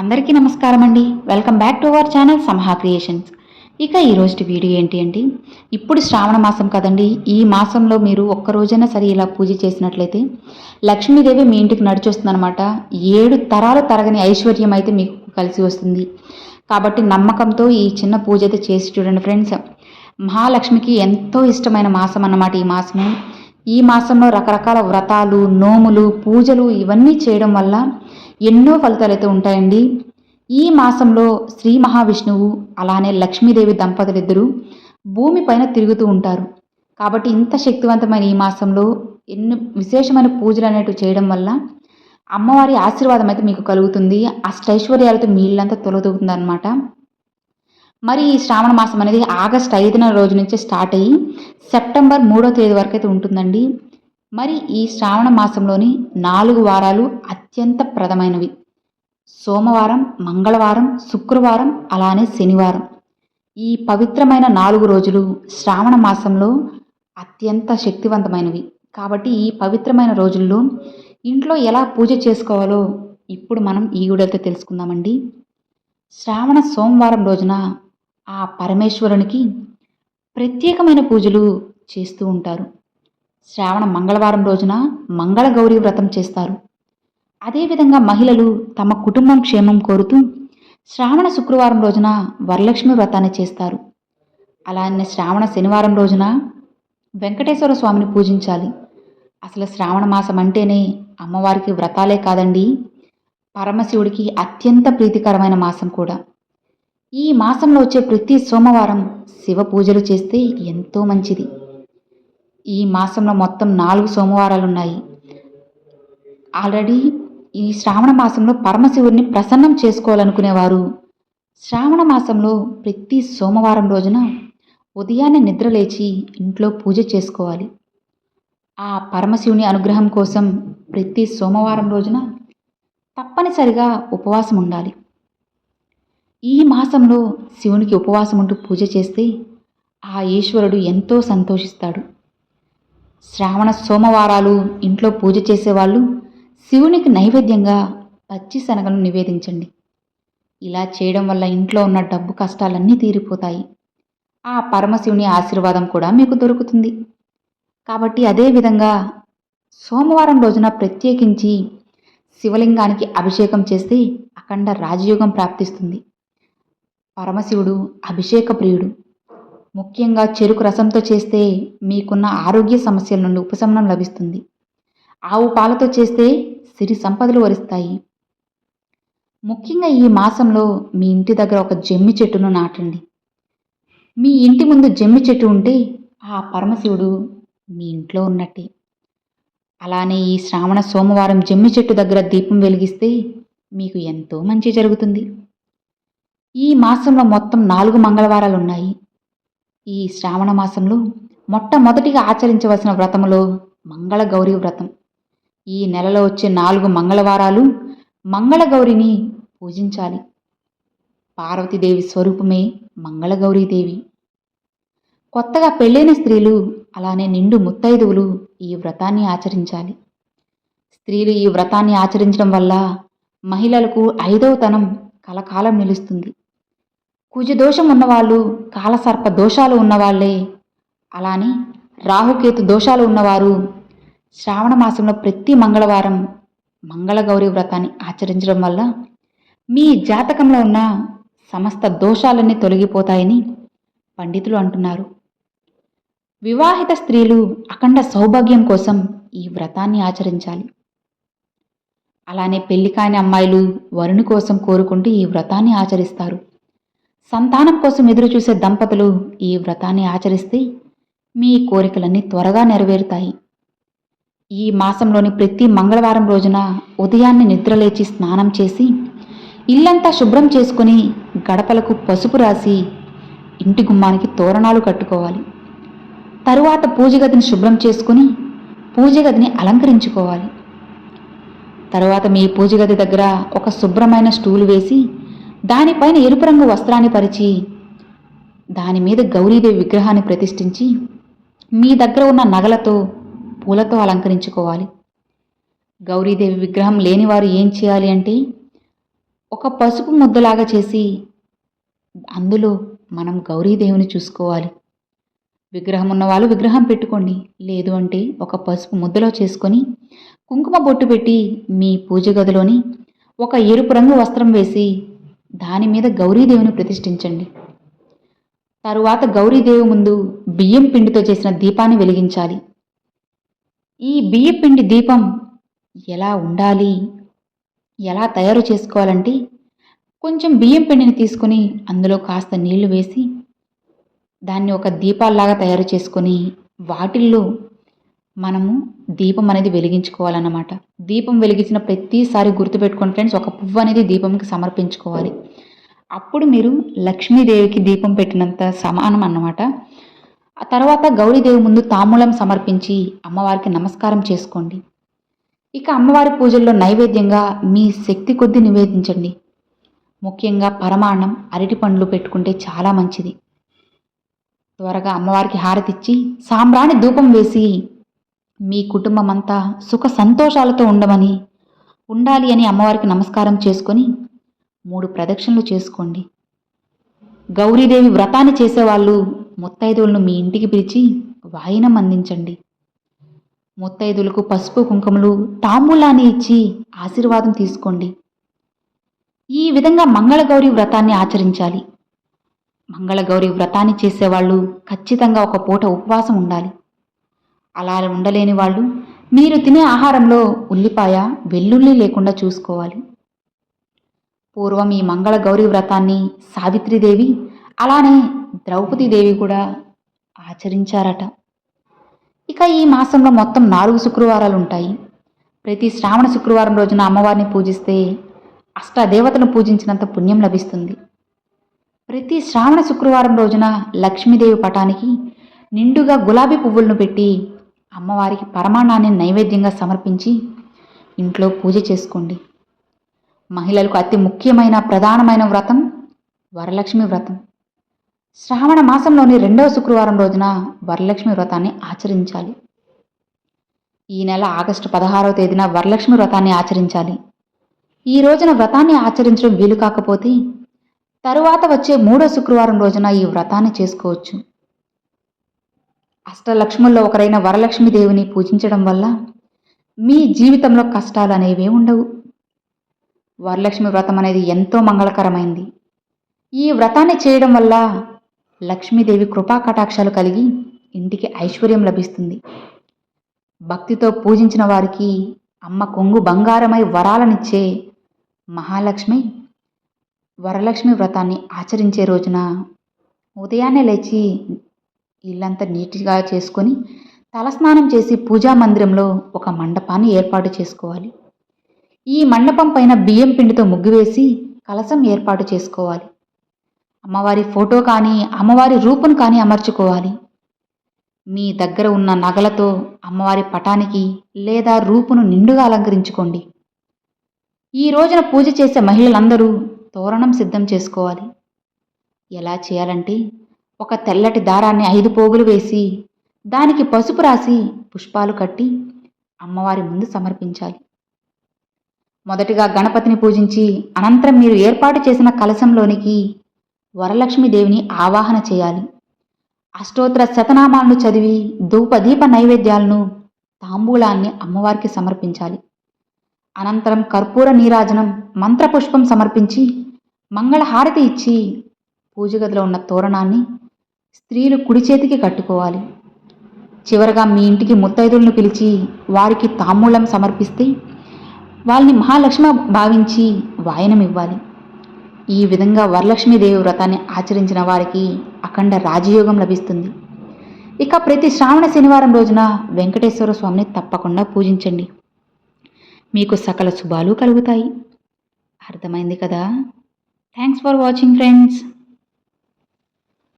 అందరికీ నమస్కారం అండి. Welcome back to our channel Samaha creations. ఇక ఈరోజు వీడియో ఏంటి అంటే, ఇప్పుడు శ్రావణ మాసం కదండి. ఈ మాసంలో మీరు ఒక్కరోజైనా సరే ఇలా పూజ చేసినట్లయితే లక్ష్మీదేవి మీ ఇంటికి నడిచొస్తుందనమాట. 7 తరాలు తరగని ఐశ్వర్యం అయితే మీకు కలిసి వస్తుంది. కాబట్టి నమ్మకంతో ఈ చిన్న పూజ అయితే చేసి చూడండి ఫ్రెండ్స్. మహాలక్ష్మికి ఎంతో ఇష్టమైన మాసం అన్నమాట ఈ మాసము. ఈ మాసంలో రకరకాల వ్రతాలు, నోములు, పూజలు ఇవన్నీ చేయడం వల్ల ఎన్నో ఫలితాలైతే ఉంటాయండి. ఈ మాసంలో శ్రీ మహావిష్ణువు అలానే లక్ష్మీదేవి దంపతులిద్దరూ భూమిపైన తిరుగుతూ ఉంటారు. కాబట్టి ఇంత శక్తివంతమైన ఈ మాసంలో ఎన్ని విశేషమైన పూజలు అనేటివి చేయడం వల్ల అమ్మవారి ఆశీర్వాదం అయితే మీకు కలుగుతుంది. అష్టైశ్వర్యాలతో మీ ఇల్లంతా తొలతూగుతుందన్నమాట. మరి ఈ శ్రావణ మాసం అనేది ఆగస్టు 5న రోజు నుంచి స్టార్ట్ అయ్యి సెప్టెంబర్ 3వ తేదీ వరకు అయితే ఉంటుందండి. మరి ఈ శ్రావణ మాసంలోని 4 వారాలు అత్యంత ప్రదమైనవి. సోమవారం, మంగళవారం, శుక్రవారం అలానే శనివారం. ఈ పవిత్రమైన 4 రోజులు శ్రావణ మాసంలో అత్యంత శక్తివంతమైనవి. కాబట్టి ఈ పవిత్రమైన రోజుల్లో ఇంట్లో ఎలా పూజ చేసుకోవాలో ఇప్పుడు మనం ఈ వీడియోతో తెలుసుకుందామండి. శ్రావణ సోమవారం రోజున ఆ పరమేశ్వరునికి ప్రత్యేకమైన పూజలు చేస్తూ ఉంటారు. శ్రావణ మంగళవారం రోజున మంగళగౌరి వ్రతం చేస్తారు. అదేవిధంగా మహిళలు తమ కుటుంబం క్షేమం కోరుతూ శ్రావణ శుక్రవారం రోజున వరలక్ష్మి వ్రతాన్ని చేస్తారు. అలానే శ్రావణ శనివారం రోజున వెంకటేశ్వర స్వామిని పూజించాలి. అసలు శ్రావణ మాసం అంటేనే అమ్మవారికి వ్రతాలే కాదండి, పరమశివుడికి అత్యంత ప్రీతికరమైన మాసం కూడా. ఈ మాసంలో వచ్చే ప్రతి సోమవారం శివ పూజలు చేస్తే ఎంతో మంచిది. ఈ మాసంలో మొత్తం 4 సోమవారాలు ఉన్నాయి. ఆల్రెడీ ఈ శ్రావణ మాసంలో పరమశివుడిని ప్రసన్నం చేసుకోవాలనుకునేవారు శ్రావణ మాసంలో ప్రతి సోమవారం రోజున ఉదయాన్నే నిద్రలేచి ఇంట్లో పూజ చేసుకోవాలి. ఆ పరమశివుని అనుగ్రహం కోసం ప్రతి సోమవారం రోజున తప్పనిసరిగా ఉపవాసం ఉండాలి. ఈ మాసంలో శివునికి ఉపవాసం ఉంటూ పూజ చేస్తే ఆ ఈశ్వరుడు ఎంతో సంతోషిస్తాడు. శ్రావణ సోమవారాలు ఇంట్లో పూజ చేసేవాళ్ళు శివునికి నైవేద్యంగా పచ్చి శనగలను నివేదించండి. ఇలా చేయడం వల్ల ఇంట్లో ఉన్న డబ్బు కష్టాలన్నీ తీరిపోతాయి. ఆ పరమశివుని ఆశీర్వాదం కూడా మీకు దొరుకుతుంది. కాబట్టి అదేవిధంగా సోమవారం రోజున ప్రత్యేకించి శివలింగానికి అభిషేకం చేస్తే అఖండ రాజయోగం ప్రాప్తిస్తుంది. పరమశివుడు అభిషేక ప్రియుడు. ముఖ్యంగా చెరుకు రసంతో చేస్తే మీకున్న ఆరోగ్య సమస్యల నుండి ఉపశమనం లభిస్తుంది. ఆవు పాలతో చేస్తే సిరి సంపదలు వరిస్తాయి. ముఖ్యంగా ఈ మాసంలో మీ ఇంటి దగ్గర ఒక జమ్మి చెట్టును నాటండి. మీ ఇంటి ముందు జమ్మి చెట్టు ఉంటే ఆ పరమశివుడు మీ ఇంట్లో ఉన్నట్టే. అలానే ఈ శ్రావణ సోమవారం జమ్మి చెట్టు దగ్గర దీపం వెలిగిస్తే మీకు ఎంతో మంచి జరుగుతుంది. ఈ మాసంలో మొత్తం 4 మంగళవారాలు ఉన్నాయి. ఈ శ్రావణ మాసంలో మొట్టమొదటిగా ఆచరించవలసిన వ్రతములో మంగళగౌరి వ్రతం. ఈ నెలలో వచ్చే 4 మంగళవారాలు మంగళగౌరిని పూజించాలి. పార్వతీదేవి స్వరూపమే మంగళగౌరీదేవి. కొత్తగా పెళ్ళైన స్త్రీలు అలానే నిండు ముత్తైదువులు ఈ వ్రతాన్ని ఆచరించాలి. స్త్రీలు ఈ వ్రతాన్ని ఆచరించడం వల్ల మహిళలకు 5వ తనం కలకాలం నిలుస్తుంది. కుజదోషం ఉన్నవాళ్ళు, కాలసర్ప దోషాలు ఉన్నవాళ్లే, అలానే రాహుకేతు దోషాలు ఉన్నవారు శ్రావణ మాసంలో ప్రతి మంగళవారం మంగళగౌరి వ్రతాన్ని ఆచరించడం వల్ల మీ జాతకంలో ఉన్న సమస్త దోషాలన్నీ తొలగిపోతాయని పండితులు అంటున్నారు. వివాహిత స్త్రీలు అఖండ సౌభాగ్యం కోసం ఈ వ్రతాన్ని ఆచరించాలి. అలానే పెళ్లి కాని అమ్మాయిలు వరుని కోసం కోరుకుంటూ ఈ వ్రతాన్ని ఆచరిస్తారు. సంతానం కోసం ఎదురు చూసే దంపతులు ఈ వ్రతాన్ని ఆచరిస్తే మీ కోరికలన్నీ త్వరగా నెరవేరుతాయి. ఈ మాసంలోని ప్రతి మంగళవారం రోజున ఉదయాన్నే నిద్రలేచి స్నానం చేసి ఇల్లంతా శుభ్రం చేసుకుని గడపలకు పసుపు రాసి ఇంటి గుమ్మానికి తోరణాలు కట్టుకోవాలి. తరువాత పూజ గదిని శుభ్రం చేసుకుని పూజ గదిని అలంకరించుకోవాలి. తరువాత మీ పూజ గది దగ్గర ఒక శుభ్రమైన స్టూలు వేసి దానిపైన ఎరుపు రంగు వస్త్రాన్ని పరిచి దాని మీద గౌరీదేవి విగ్రహాన్ని ప్రతిష్ఠించి మీ దగ్గర ఉన్న నగలతో పూలతో అలంకరించుకోవాలి. గౌరీదేవి విగ్రహం లేనివారు ఏం చేయాలి అంటే ఒక పసుపు ముద్దలాగా చేసి అందులో మనం గౌరీదేవిని చూసుకోవాలి. విగ్రహం ఉన్నవాళ్ళు విగ్రహం పెట్టుకోండి. లేదు అంటే ఒక పసుపు ముద్దలో చేసుకొని కుంకుమ బొట్టు పెట్టి మీ పూజ గదిలోని ఒక ఎరుపు రంగు వస్త్రం వేసి దాని మీద గౌరీదేవిని ప్రతిష్ఠించండి. తరువాత గౌరీదేవి ముందు బియ్యం పిండితో చేసిన దీపాన్ని వెలిగించాలి. ఈ బియ్యం పిండి దీపం ఎలా ఉండాలి, ఎలా తయారు చేసుకోవాలంటే కొంచెం బియ్యం పిండిని తీసుకొని అందులో కాస్త నీళ్లు వేసి దాన్ని ఒక దీపాల్లాగా తయారు చేసుకొని వాటిల్లో మనము దీపం అనేది వెలిగించుకోవాలన్నమాట. దీపం వెలిగించిన ప్రతిసారి గుర్తుపెట్టుకోండి ఫ్రెండ్స్, ఒక పువ్వు అనేది దీపంకి సమర్పించుకోవాలి. అప్పుడు మీరు లక్ష్మీదేవికి దీపం పెట్టినంత సమానం అన్నమాట. ఆ తర్వాత గౌరీదేవి ముందు తాంబూలం సమర్పించి అమ్మవారికి నమస్కారం చేసుకోండి. ఇక అమ్మవారి పూజల్లో నైవేద్యంగా మీ శక్తి కొద్దీ నివేదించండి. ముఖ్యంగా పరమాన్నం, అరటి పండ్లు పెట్టుకుంటే చాలా మంచిది. త్వరగా అమ్మవారికి హారతిచ్చి సాంబ్రాణి ధూపం వేసి మీ కుటుంబం అంతా సుఖ సంతోషాలతో ఉండాలి అని అమ్మవారికి నమస్కారం చేసుకొని 3 ప్రదక్షిణలు చేసుకోండి. గౌరీదేవి వ్రతాన్ని చేసేవాళ్ళు ముత్తైదువులను మీ ఇంటికి పిలిచి వాయినం అందించండి. ముత్తైదువులకు పసుపు కుంకుమలు తాంబూలాన్ని ఇచ్చి ఆశీర్వాదం తీసుకోండి. ఈ విధంగా మంగళగౌరి వ్రతాన్ని ఆచరించాలి. మంగళగౌరి వ్రతాన్ని చేసేవాళ్ళు ఖచ్చితంగా ఒక పూట ఉపవాసం ఉండాలి. అలా ఉండలేని వాళ్ళు మీరు తినే ఆహారంలో ఉల్లిపాయ, వెల్లుల్లి లేకుండా చూసుకోవాలి. పూర్వం ఈ మంగళగౌరి వ్రతాన్ని సావిత్రీదేవి అలానే ద్రౌపదీదేవి కూడా ఆచరించారట. ఇక ఈ మాసంలో మొత్తం 4 శుక్రవారాలు ఉంటాయి. ప్రతి శ్రావణ శుక్రవారం రోజున అమ్మవారిని పూజిస్తే అష్టదేవతను పూజించినంత పుణ్యం లభిస్తుంది. ప్రతి శ్రావణ శుక్రవారం రోజున లక్ష్మీదేవి పటానికి నిండుగా గులాబీ పువ్వులను పెట్టి అమ్మవారికి పరమాన్నాన్ని నైవేద్యంగా సమర్పించి ఇంట్లో పూజ చేసుకోండి. మహిళలకు అతి ముఖ్యమైన ప్రధానమైన వ్రతం వరలక్ష్మి వ్రతం. శ్రావణ మాసంలోని 2వ శుక్రవారం రోజున వరలక్ష్మి వ్రతాన్ని ఆచరించాలి. ఈ నెల ఆగస్టు 16వ తేదీన వరలక్ష్మి వ్రతాన్ని ఆచరించాలి. ఈ రోజున వ్రతాన్ని ఆచరించడం వీలు కాకపోతే తరువాత వచ్చే 3వ శుక్రవారం రోజున ఈ వ్రతాన్ని చేసుకోవచ్చు. అష్టలక్ష్ముల్లో ఒకరైన వరలక్ష్మీదేవిని పూజించడం వల్ల మీ జీవితంలో కష్టాలు అనేవే ఉండవు. వరలక్ష్మి వ్రతం అనేది ఎంతో మంగళకరమైంది. ఈ వ్రతాన్ని చేయడం వల్ల లక్ష్మీదేవి కృపా కటాక్షాలు కలిగి ఇంటికి ఐశ్వర్యం లభిస్తుంది. భక్తితో పూజించిన వారికి అమ్మ కొంగు బంగారమై వరాలనిచ్చే మహాలక్ష్మి వరలక్ష్మి వ్రతాన్ని ఆచరించే రోజున ఉదయాన్నే లేచి ఇల్లంతా నీట్గా చేసుకొని తలస్నానం చేసి పూజా మందిరంలో ఒక మండపాన్ని ఏర్పాటు చేసుకోవాలి. ఈ మండపం పైన బియ్యం పిండితో ముగ్గు వేసి కలశం ఏర్పాటు చేసుకోవాలి. అమ్మవారి ఫోటో కానీ అమ్మవారి రూపును కానీ అమర్చుకోవాలి. మీ దగ్గర ఉన్న నగలతో అమ్మవారి పటానికి లేదా రూపును నిండుగా అలంకరించుకోండి. ఈ రోజున పూజ చేసే మహిళలందరూ తోరణం సిద్ధం చేసుకోవాలి. ఎలా చేయాలంటే ఒక తెల్లటి దారాన్ని 5 పోగులు వేసి దానికి పసుపు రాసి పుష్పాలు కట్టి అమ్మవారి ముందు సమర్పించాలి. మొదటిగా గణపతిని పూజించి అనంతరం మీరు ఏర్పాటు చేసిన కలశంలోనికి వరలక్ష్మీదేవిని ఆవాహన చేయాలి. అష్టోత్తర శతనామాలను చదివి ధూపదీప నైవేద్యాలను తాంబూలాన్ని అమ్మవారికి సమర్పించాలి. అనంతరం కర్పూర నీరాజనం మంత్రపుష్పం సమర్పించి మంగళహారతి ఇచ్చి పూజగదిలో ఉన్న తోరణాన్ని స్త్రీలు కుడి చేతికి కట్టుకోవాలి. చివరగా మీ ఇంటికి ముత్తైదులను పిలిచి వారికి తాంబూలం సమర్పిస్తే వాళ్ళని మహాలక్ష్మి భావించి వాయనం ఇవ్వాలి. ఈ విధంగా వరలక్ష్మీదేవి వ్రతాన్ని ఆచరించిన వారికి అఖండ రాజయోగం లభిస్తుంది. ఇక ప్రతి శ్రావణ శనివారం రోజున వెంకటేశ్వర స్వామిని తప్పకుండా పూజించండి. మీకు సకల శుభాలు కలుగుతాయి. అర్థమైంది కదా? Thanks for watching friends.